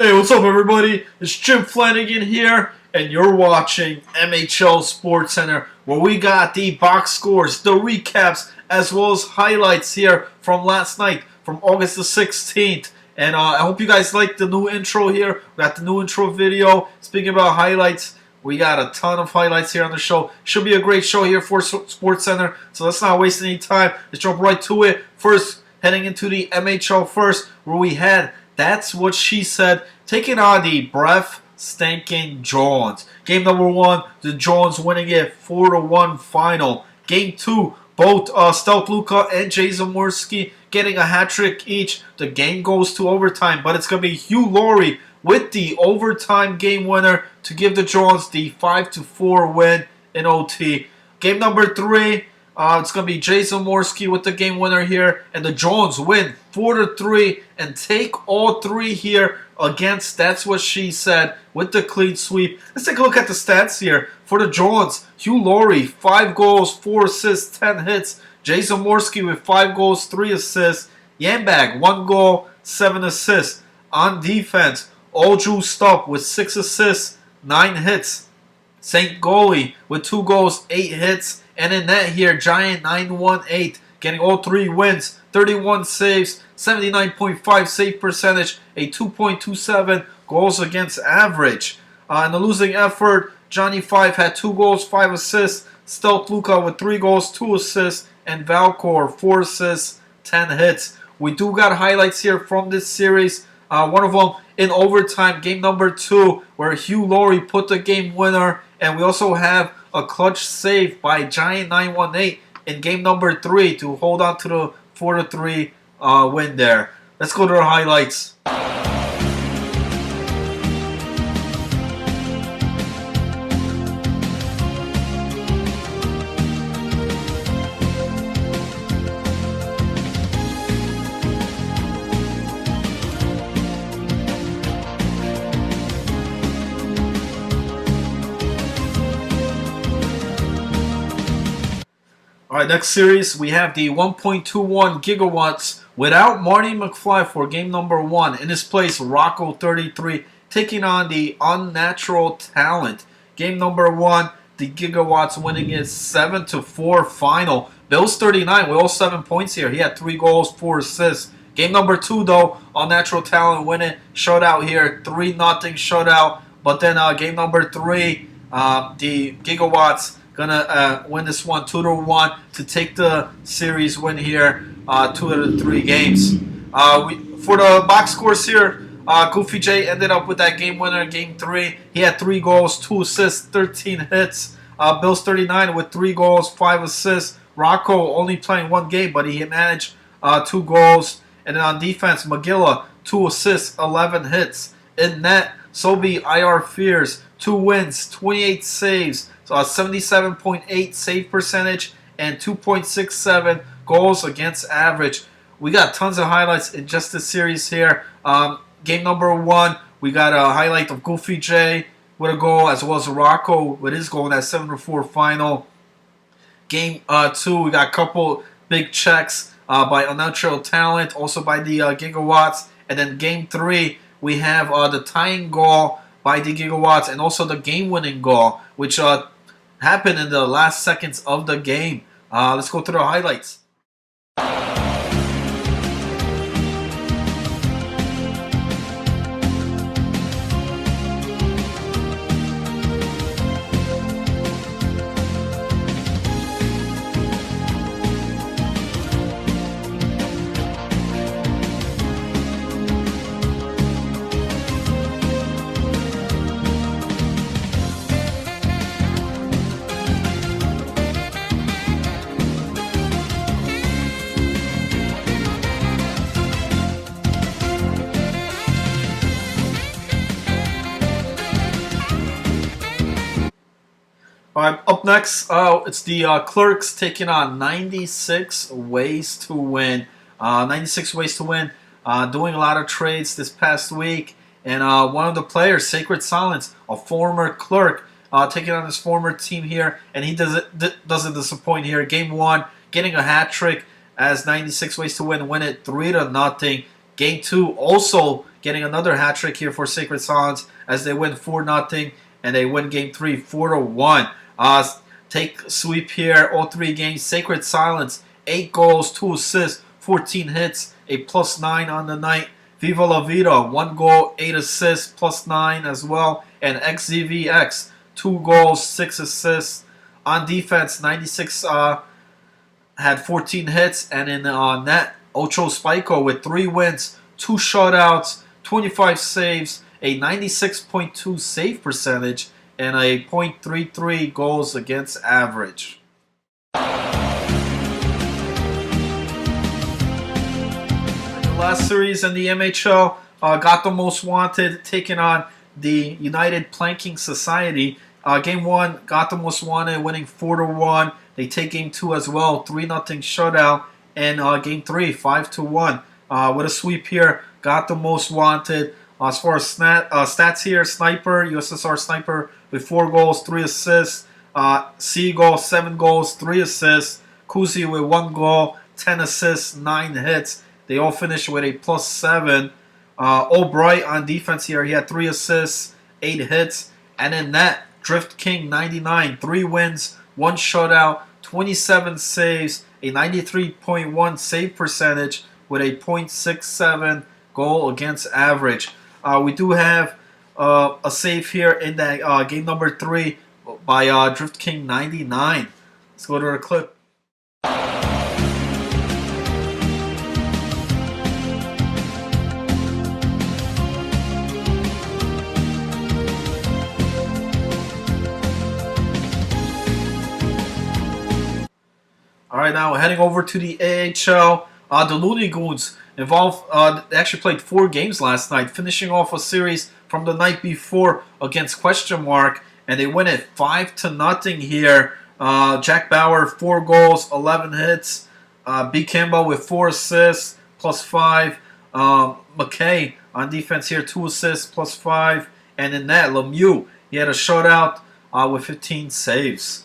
Hey, what's up, everybody? It's Jim Flanagan here, and you're watching MHL SportsCenter, where we got the box scores, the recaps, as well as highlights here from last night, from August the 16th. And I hope you guys like the new intro here. We got the new intro video. Speaking about highlights, we got a ton of highlights here on the show. Should be a great show here for SportsCenter, so let's not waste any time. Let's jump right to it. First, heading into the MHL first, where we had That's What She Said, taking on the breath stinking Jones. Game number 1, the Jones winning it 4-1 final. Game 2, both Stealth Luka and Jay Zamorski getting a hat trick each. The game goes to overtime, but it's going to be Hugh Laurie with the overtime game winner to give the Jones the 5-4 win in OT. Game number 3, it's going to be Jay Zamorski with the game winner here, and the Jones win 4-3 and take all 3 here against That's What She Said with the clean sweep. Let's take a look at the stats here for the Jones. Hugh Laurie, 5 goals, 4 assists, 10 hits. Jay Zamorski with 5 goals, 3 assists. Yambag, 1 goal, 7 assists. On defense, Oju Stupp with 6 assists, 9 hits. St. Goalie with 2 goals, 8 hits. And in net here, Giant 918, getting all 3 wins, 31 saves, 79.5 save percentage, a 2.27 goals against average. In the losing effort, Johnny 5 had 2 goals, 5 assists, Stealth Luka with 3 goals, 2 assists, and Valcor 4 assists, 10 hits. We do got highlights here from this series. One of them in overtime, game number 2, where Hugh Laurie put the game winner. And we also have a clutch save by Giant 918 in game number 3 to hold on to the 4-3 win there. Let's go to the highlights. Alright, next series, we have the 1.21 gigawatts without Marty McFly for game number 1. In his place, Rocco 33 taking on the Unnatural Talent. Game number 1, the gigawatts winning it 7-4 final. Bills 39 with all 7 points here. He had 3 goals, 4 assists. Game number 2, though, Unnatural Talent winning shutout here, 3-0 shutout. But then game number 3, the gigawatts gonna win this one 2-1 to take the series win here, 2 out of 3 games. For the box scores here, Goofy J ended up with that game winner in game 3. He had 3 goals, 2 assists, 13 hits. Bills 39 with 3 goals, 5 assists. Rocco only playing 1 game, but he managed 2 goals. And then on defense, Magilla 2 assists, 11 hits. In net, Sobi IR Fears 2 wins, 28 saves. So a 77.8 save percentage and 2.67 goals against average. We got tons of highlights in just this series here. Game number 1, we got a highlight of Goofy J with a goal, as well as Rocco with his goal in that 7-4 final. Game 2, we got a couple big checks by Unnatural Talent, also by the Gigawatts. And then game 3, we have the tying goal by the Gigawatts and also the game-winning goal, which happened in the last seconds of the game. Let's go through the highlights. Alright, up next, it's the Clerks taking on 96 Ways to Win. 96 Ways to Win, doing a lot of trades this past week. And one of the players, Sacred Silence, a former Clerk, taking on his former team here. And he doesn't disappoint here. Game 1, getting a hat trick as 96 Ways to Win it 3-0. Game 2, also getting another hat trick here for Sacred Silence as they win 4-0 and they win Game 3 4-1. Take a sweep here, all 3 games. Sacred Silence, 8 goals, 2 assists, 14 hits, a +9 on the night. Viva La Vida, 1 goal, 8 assists, +9 as well. And XZVX, 2 goals, 6 assists. On defense, 96 had 14 hits. And in net, Ocho Spico with 3 wins, 2 shutouts, 25 saves, a 96.2 save percentage, and a .33 goals against average. The last series in the MHL got the most wanted, taking on the United Planking Society. Game 1 got the most wanted, winning 4-1. They take Game 2 as well, 3-0 shutout, and Game 3 5-1. With a sweep here, got the most wanted. As far as stats here, Sniper, USSR Sniper with 4 goals, 3 assists. Seagull, 7 goals, 3 assists. Kuzi with 1 goal, 10 assists, 9 hits. They all finished with a +7. Albright on defense here, he had 3 assists, 8 hits. And in net, Drift King 99, 3 wins, 1 shutout, 27 saves, a 93.1 save percentage with a .67 goal against average. We do have a save here in that game number 3 by Drift King 99. Let's go to the clip. All right, now heading over to the AHL. The Looney Goons involved. They actually played 4 games last night, finishing off a series from the night before against Question Mark, and they win it 5-0 here. Jack Bauer 4 goals, 11 hits. B. Kimba with 4 assists, +5. McKay on defense here, 2 assists, +5. And in net, Lemieux, he had a shutout with 15 saves.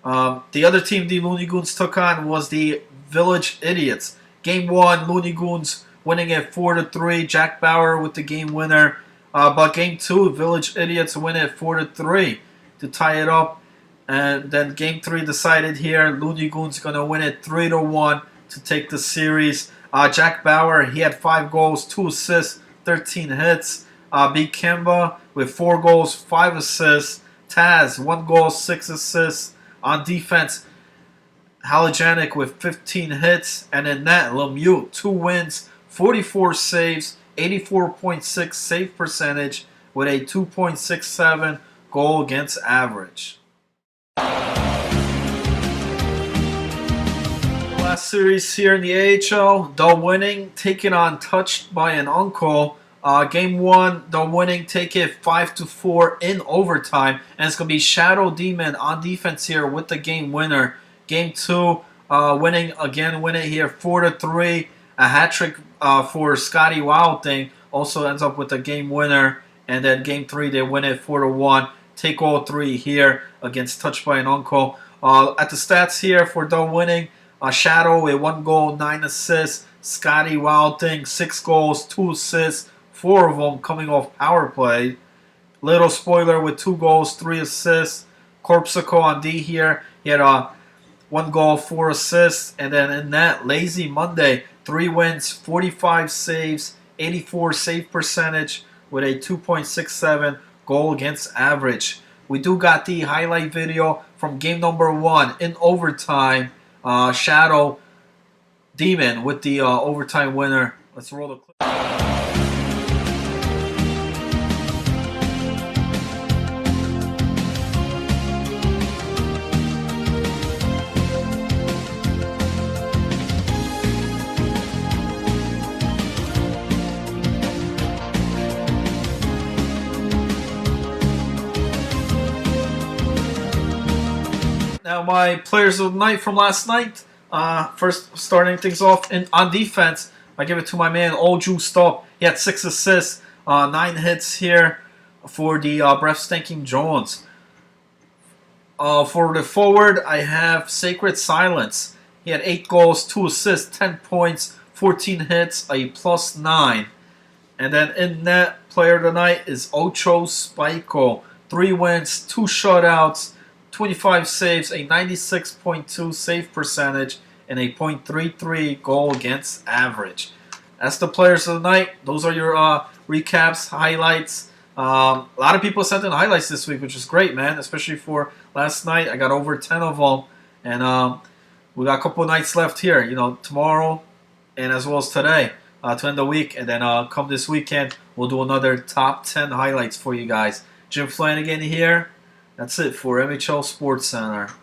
The other team the Looney Goons took on was the Village Idiots. Game 1, Looney Goons winning it 4-3. Jack Bauer with the game winner. But Game 2, Village Idiots win it 4-3 to tie it up. And then Game 3 decided here, Looney Goons going to win it 3-1 to take the series. Jack Bauer, he had 5 goals, 2 assists, 13 hits. B. Kimba with 4 goals, 5 assists. Taz, 1 goal, 6 assists. On defense, Halogenic with 15 hits. And in net, Lemieux, 2 wins, 44 saves, 84.6 save percentage with a 2.67 goal against average. The last series here in the AHL, the winning taking on Touched by an Uncle. Game 1, the winning take it 5-4 in overtime, and it's going to be Shadow Demon on defense here with the game winner. Game 2, winning it here 4-3. A hat trick for Scotty Wild Thing also ends up with the game winner, and then Game 3 they win it 4-1. Take all 3 here against Touched by an Uncle. At the stats here for the winning, Shadow with 1 goal, 9 assists. Scotty Wild Thing 6 goals, 2 assists. 4 of them coming off power play. Little Spoiler with 2 goals, 3 assists. Corpsico on D here. He had 1 goal, 4 assists. And then in that, Lazy Monday, 3 wins, 45 saves, 84 save percentage with a 2.67 goal against average. We do got the highlight video from game number 1 in overtime. Shadow Demon with the overtime winner. Let's roll the clip. Now my players of the night from last night. First starting things off on defense, I give it to my man All Juiced Up. He had 6 assists, 9 hits here for the breath stinking Jones. For the forward, I have Sacred Silence. He had 8 goals, 2 assists, 10 points, 14 hits, a +9. And then in net player of the night is Ocho Spico. 3 wins, 2 shutouts, 25 saves, a 96.2 save percentage, and a .33 goal against average. That's the players of the night. Those are your recaps, highlights. A lot of people sent in highlights this week, which is great, man. Especially for last night, I got over 10 of them, and we got a couple nights left here. You know, tomorrow and as well as today to end the week, and then come this weekend, we'll do another top 10 highlights for you guys. Jim Flanagan here. That's it for MHL SportsCenter.